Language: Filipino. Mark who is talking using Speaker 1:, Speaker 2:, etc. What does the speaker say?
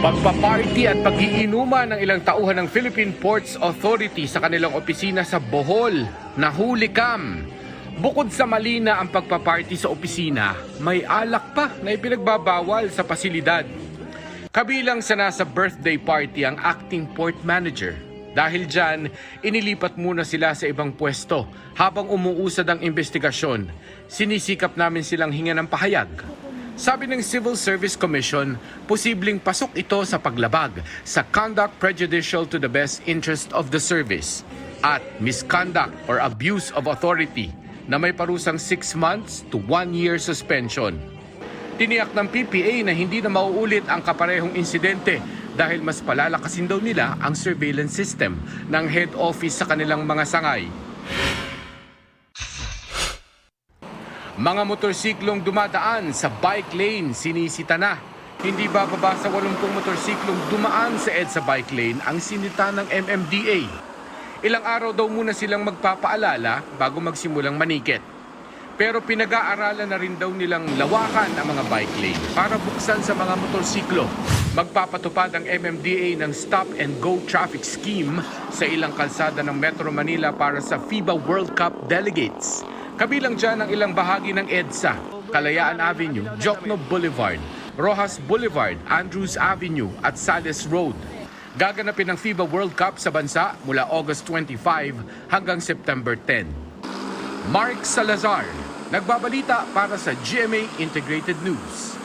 Speaker 1: Pagpaparty at pag-iinuman ng ilang tauhan ng Philippine Ports Authority sa kanilang opisina sa Bohol, nahuli kam. Bukod sa mali na ang pagpaparty sa opisina, may alak pa na ipinagbabawal sa pasilidad. Kabilang sa nasa birthday party ang acting port manager. Dahil dyan, inilipat muna sila sa ibang pwesto habang umuusad ang investigasyon. Sinisikap namin silang hinga ng pahayag. Sabi ng Civil Service Commission, posibleng pasok ito sa paglabag sa conduct prejudicial to the best interest of the service at misconduct or abuse of authority na may parusang 6 months to 1 year suspension. Tiniyak ng PPA na hindi na mauulit ang kaparehong insidente dahil mas palalakasin daw nila ang surveillance system ng head office sa kanilang mga sangay. Mga motorsiklong dumadaan sa bike lane sinisita na. Hindi bababa sa 80 motorsiklong dumaan sa EDSA bike lane ang sinita ng MMDA. Ilang araw daw muna silang magpapaalala bago magsimulang manikit. Pero pinag-aaralan na rin daw nilang lawakan ang mga bike lane para buksan sa mga motorsiklo. Magpapatupad ang MMDA ng Stop and Go Traffic Scheme sa ilang kalsada ng Metro Manila para sa FIBA World Cup delegates. Kabilang dyan ang ilang bahagi ng EDSA, Kalayaan Avenue, Jokno Boulevard, Rojas Boulevard, Andrews Avenue at Sales Road. Gaganapin ang FIBA World Cup sa bansa mula August 25 hanggang September 10. Mark Salazar, nagbabalita para sa GMA Integrated News.